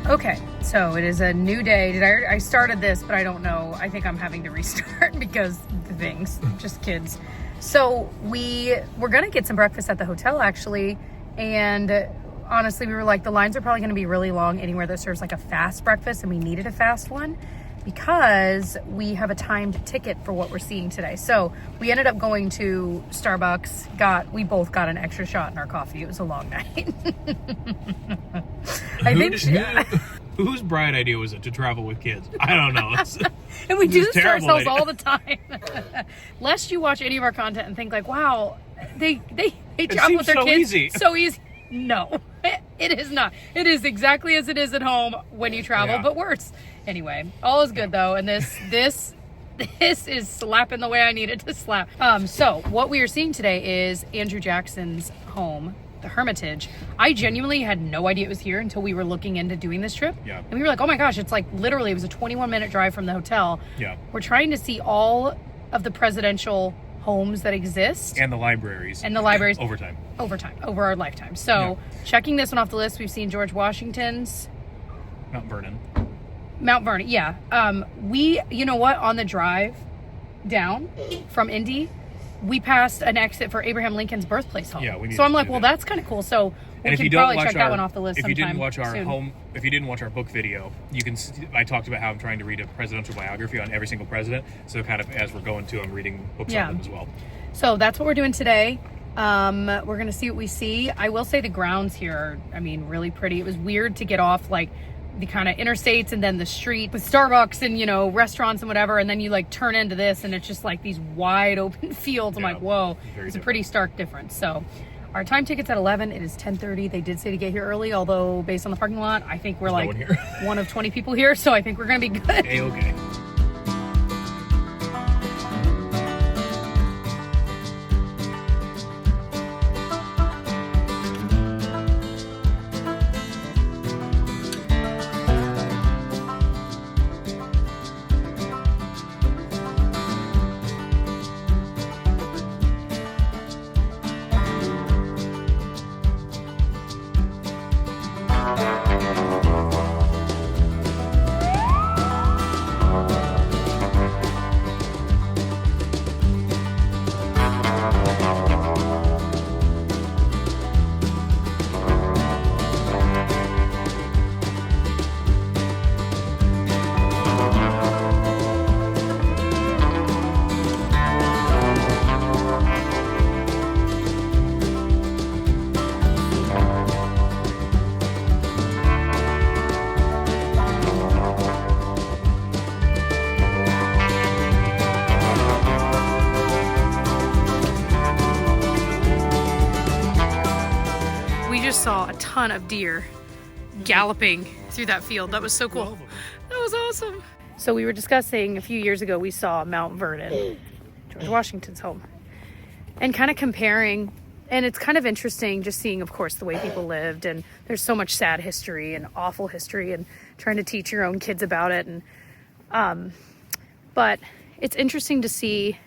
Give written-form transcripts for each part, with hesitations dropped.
Okay, so it is a new day. I started this, but I don't know. I think I'm having to restart because the things, just kids. So we're gonna get some breakfast at the hotel actually, and honestly, we were like, the lines are probably gonna be really long anywhere that serves like a fast breakfast, and we needed a fast one because we have a timed ticket for what we're seeing today. So we ended up going to Starbucks, we both got an extra shot in our coffee. It was a long night. Whose bright idea was it to travel with kids? I don't know. And we do this to ourselves idea. all the time. Lest you watch any of our content and think like, wow, they travel with their so kids easy. so easy. No, it is not. It is exactly as it is at home when you travel, but worse. Anyway, all is good though, and this is slapping the way I need it to slap. So what we are seeing today is Andrew Jackson's home, the Hermitage. I genuinely had no idea it was here until we were looking into doing this trip. Yeah. And we were like, oh my gosh, it's like literally, it was a 21-minute drive from the hotel. Yeah. We're trying to see all of the presidential homes that exist. And the libraries. Over our lifetime. So checking this one off the list, we've seen George Washington's. Mount Vernon, yeah. You know what, on the drive down from Indy, we passed an exit for Abraham Lincoln's birthplace home. Yeah, so I'm like, well, that's kind of cool. So we can probably check that one off the list if you didn't watch our soon. If you didn't watch our book video, you can I talked about how I'm trying to read a presidential biography on every single president. So kind of as we're going to, I'm reading books on them as well. So that's what we're doing today. We're going to see what we see. I will say the grounds here are, really pretty. It was weird to get off like the kind of interstates and then the street with Starbucks and, restaurants and whatever. And then you like turn into this and it's just like these wide open fields. I'm like, whoa, it's a pretty stark difference. So our time ticket's at 11. It is 10:30. They did say to get here early, although based on the parking lot, I think we're like one of 20 people here. So I think we're going to be good. Okay. Saw a ton of deer galloping through that field. That was so cool. That was awesome. So we were discussing a few years ago, we saw Mount Vernon, George Washington's home, and kind of comparing, and it's kind of interesting just seeing, of course, the way people lived, and there's so much sad history and awful history and trying to teach your own kids about it. And but it's interesting to see,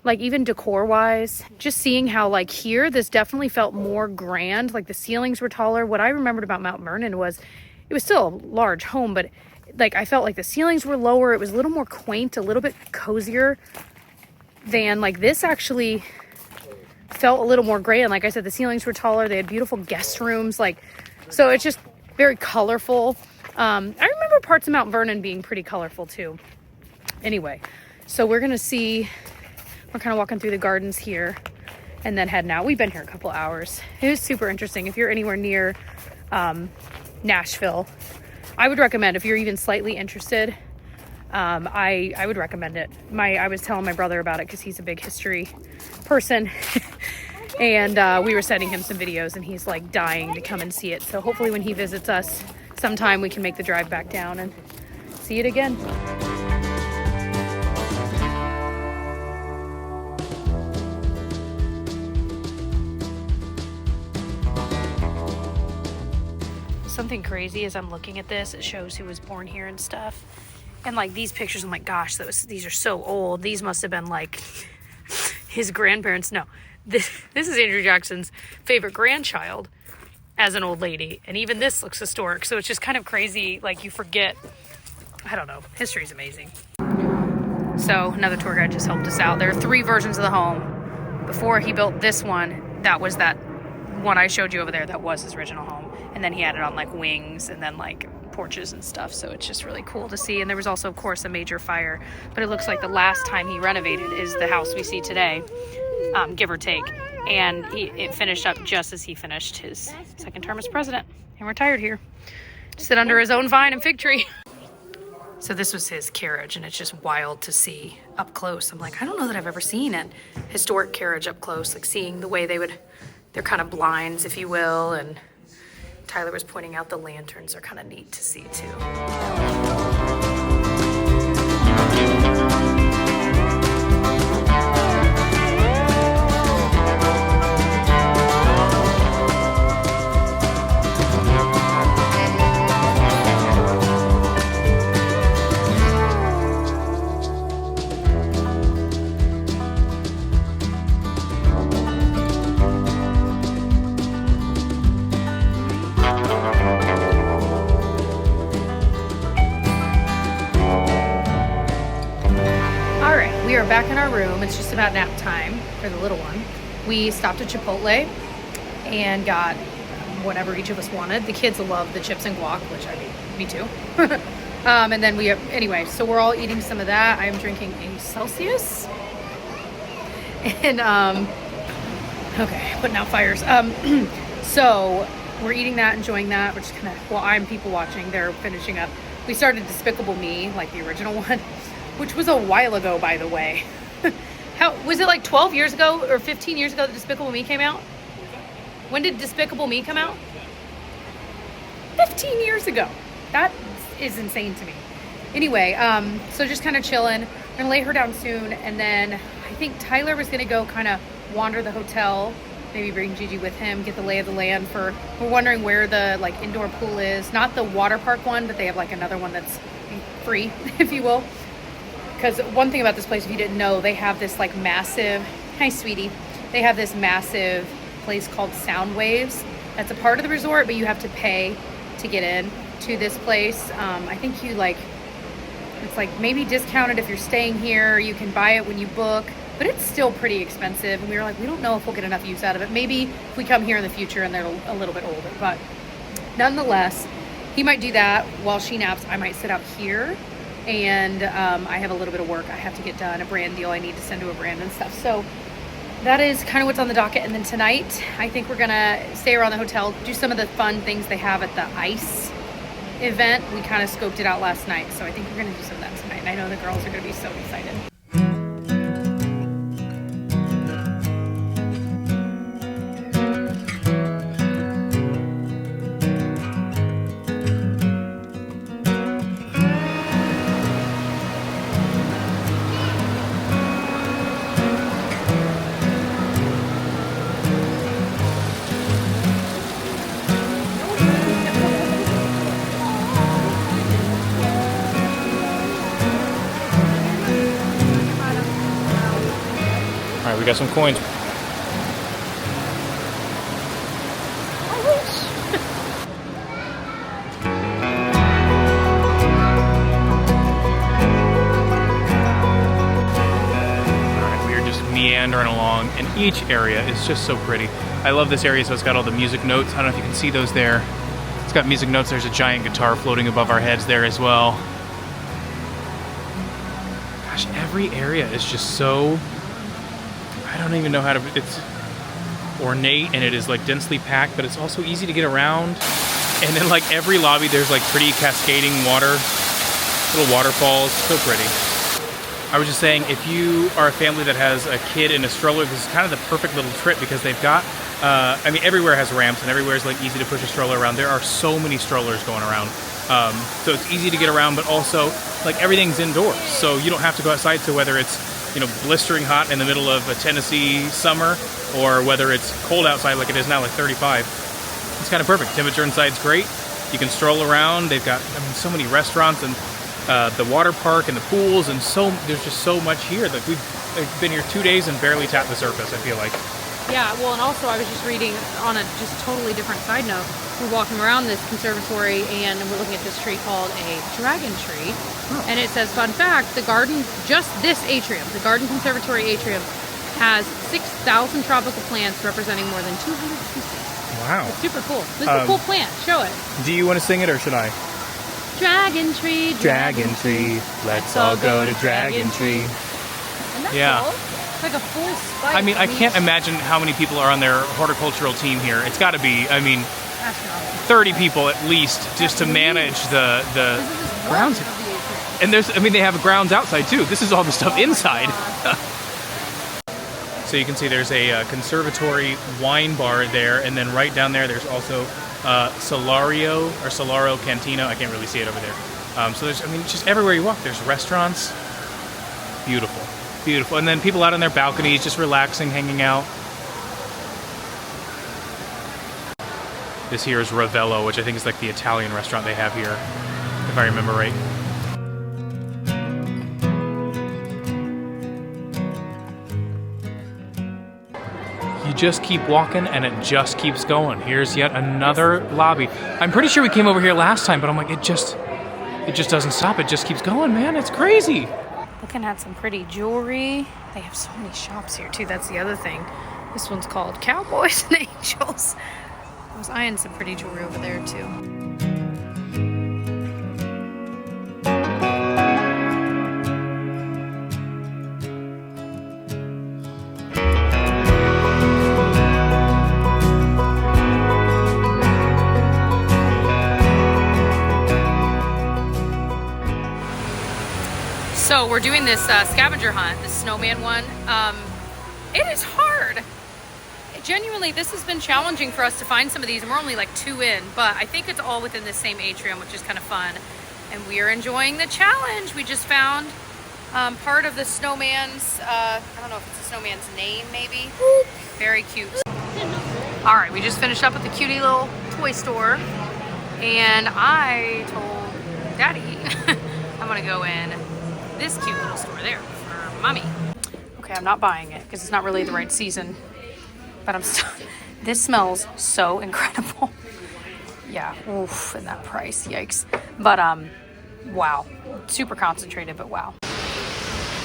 like even decor wise, just seeing how like here, this definitely felt more grand. Like the ceilings were taller. What I remembered about Mount Vernon was it was still a large home, but like I felt like the ceilings were lower. It was a little more quaint, a little bit cozier than like this actually felt a little more grand. Like I said, the ceilings were taller. They had beautiful guest rooms. So it's just very colorful. I remember parts of Mount Vernon being pretty colorful too. Anyway, so we're kind of walking through the gardens here and then heading out. We've been here a couple hours. It was super interesting. If you're anywhere near Nashville, I would recommend, if you're even slightly interested, I would recommend it. I was telling my brother about it because he's a big history person. And we were sending him some videos and he's like dying to come and see it. So hopefully when he visits us sometime, we can make the drive back down and see it again. Something crazy as I'm looking at this, it shows who was born here and stuff. And like these pictures, I'm like, gosh, these are so old. These must have been like his grandparents. No, this is Andrew Jackson's favorite grandchild. as an old lady. And even this looks historic. So it's just kind of crazy. Like you forget, I don't know, history's amazing. So another tour guide just helped us out. There are 3 versions of the home. Before he built this one, that was that one I showed you over there. That was his original home. And then he added on like wings and then like porches and stuff. So it's just really cool to see. And there was also, of course, a major fire. But it looks like the last time he renovated is the house we see today, give or take. And it finished up just as he finished his second term as president and retired here. Sit under his own vine and fig tree. So this was his carriage, and it's just wild to see up close. I'm like, I don't know that I've ever seen a historic carriage up close, like seeing the way they're kind of blinds, if you will, and Tyler was pointing out the lanterns are kind of neat to see too. We are back in our room. It's just about nap time for the little one. We stopped at Chipotle and got whatever each of us wanted. The kids love the chips and guac, which I mean, me too. And then anyway, so we're all eating some of that. I'm drinking a Celsius. And, okay, putting out fires. So we're eating that, enjoying that. We're just kind of, well, I'm people watching. They're finishing up. We started Despicable Me, like the original one. Which was a while ago, by the way. How was it, like 12 years ago or 15 years ago that Despicable Me came out? When did Despicable Me come out? 15 years ago. That is insane to me. Anyway, so just kind of chilling. I'm gonna lay her down soon, and then I think Tyler was gonna go kind of wander the hotel, maybe bring Gigi with him, get the lay of the land we're wondering where the like indoor pool is. Not the water park one, but they have like another one that's free, if you will. Because one thing about this place, if you didn't know, they have this like massive, hi sweetie, they have this massive place called Sound Waves. That's a part of the resort, but you have to pay to get in to this place. I think it's like maybe discounted if you're staying here. You can buy it when you book, but it's still pretty expensive. And we were like, we don't know if we'll get enough use out of it. Maybe if we come here in the future and they're a little bit older, but nonetheless, he might do that while she naps. I might sit out here. And I have a little bit of work I have to get done, a brand deal I need to send to a brand and stuff. So that is kind of what's on the docket. And then tonight, I think we're gonna stay around the hotel, do some of the fun things they have at the ice event. We kind of scoped it out last night, so I think we're gonna do some of that tonight. And I know the girls are gonna be so excited. We got some coins. Alright, we are just meandering along, and each area is just so pretty. I love this area, so it's got all the music notes. I don't know if you can see those there. It's got music notes. There's a giant guitar floating above our heads there as well. Gosh, every area is just so... I don't even know how to, it's ornate and it is like densely packed, but it's also easy to get around. And then like every lobby, there's like pretty cascading water, little waterfalls, so pretty. I was just saying, if you are a family that has a kid in a stroller, this is kind of the perfect little trip because they've got, I mean, everywhere has ramps and everywhere is like easy to push a stroller around. There are so many strollers going around. So it's easy to get around, but also like everything's indoors. So you don't have to go outside. So whether it's, you know, blistering hot in the middle of a Tennessee summer, or whether it's cold outside like it is now, like 35, it's kind of perfect. Temperature inside's great. You can stroll around. They've got, I mean, so many restaurants and the water park and the pools, and there's just so much here. Like we've been here 2 days and barely tapped the surface, I feel like. Yeah, well, and also I was just reading on a just totally different side note. We're walking around this conservatory and we're looking at this tree called a dragon tree. Oh. And it says, fun fact, the garden, just this atrium, the Garden Conservatory atrium, has 6,000 tropical plants representing more than 200 species. Wow. It's super cool. This is a cool plant. Show it. Do you want to sing it or should I? Dragon tree, dragon tree, let's all go to dragon tree. Isn't that yeah. cool? It's like a full spike. I mean, I can't imagine how many people are on their horticultural team here. It's got to be, I mean, 30 people at least just to manage the grounds. And there's, I mean, they have grounds outside too. This is all the stuff inside. So you can see there's a conservatory wine bar there, and then right down there there's also Solaro Cantina. I can't really see it over there. So there's, I mean, just everywhere you walk, there's restaurants. Beautiful, beautiful. And then people out on their balconies just relaxing, hanging out. This here is Ravello, which I think is like the Italian restaurant they have here, if I remember right. You just keep walking and it just keeps going. Here's yet another lobby. I'm pretty sure we came over here last time, but I'm like, it just doesn't stop. It just keeps going, man. It's crazy. Looking at some pretty jewelry. They have so many shops here too. That's the other thing. This one's called Cowboys and Angels. I was eyeing some pretty jewelry over there too. So we're doing this scavenger hunt, this snowman one. It is hard. Genuinely, this has been challenging for us to find some of these, and we're only like 2 in, but I think it's all within the same atrium, which is kind of fun. And we are enjoying the challenge. We just found part of the snowman's, I don't know if it's a snowman's name, maybe. Very cute. All right, we just finished up at the cutie little toy store, and I told Daddy I'm gonna go in this cute little store there for Mommy. Okay, I'm not buying it because it's not really the right season, but I'm still, this smells so incredible. Yeah, oof, and that price, yikes. But wow, super concentrated, but wow.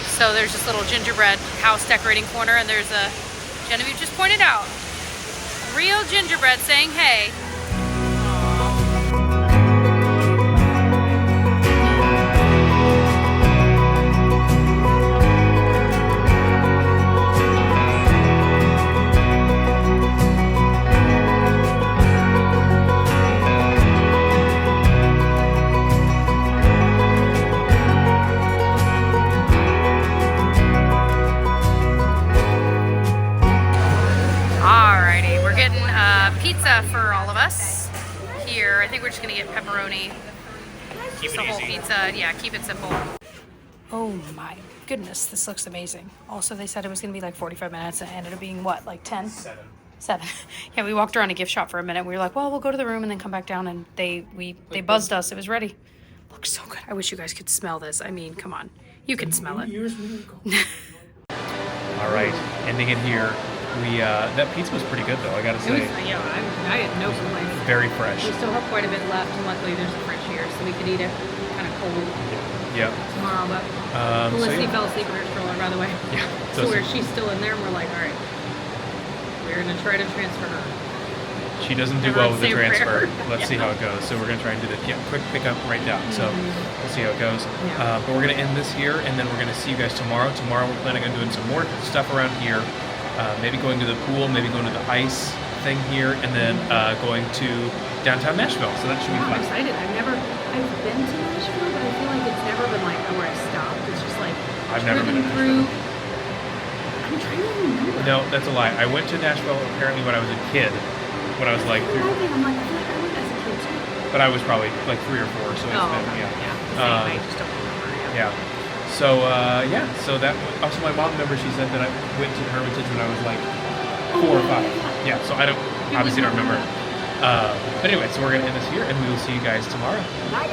So there's this little gingerbread house decorating corner, and there's a, Genevieve just pointed out, real gingerbread saying hey. Pizza for all of us here. I think we're just gonna get pepperoni. Keep it the whole easy. Pizza. Yeah, keep it simple. Oh my goodness, this looks amazing. Also, they said it was gonna be like 45 minutes and it ended up being what, like 10? 7. Yeah, we walked around a gift shop for a minute. We were like, well, we'll go to the room and then come back down, and they buzzed us. It was ready. Looks so good. I wish you guys could smell this. I mean, come on. You can smell it. All right, ending it here. We that pizza was pretty good though, I gotta say. Yeah, I had no complaints. Very fresh. We still have quite a bit left, and luckily there's a fridge here, so we could eat it kind of cold tomorrow. But Felicity fell asleep in her stroller, by the way. Yeah. So she's still in there, and we're like, all right, we're gonna try to transfer her. She doesn't do well with the transfer. Let's see how it goes. So we're gonna try and do the quick pickup right down. So we'll see how it goes. Yeah. But we're gonna end this here, and then we're gonna see you guys tomorrow. Tomorrow we're planning on doing some more stuff around here. Maybe going to the pool, maybe going to the ice thing here, and then going to downtown Nashville. So that should be fun. I'm excited. I've been to Nashville, but I feel like it's never been like where I stopped. It's just like I've never been to through. I'm trying to remember. No, that's a lie. I went to Nashville apparently when I was a kid. When I was like 3. I'm like, I feel like I went as a kid too. But I was probably like 3 or 4. So it's been I just don't remember. Yeah. So so that also my mom remembers she said that I went to Hermitage when I was like 4 or 5. Yeah, so I don't obviously don't remember. But anyway, so we're gonna end this here, and we will see you guys tomorrow. Bye.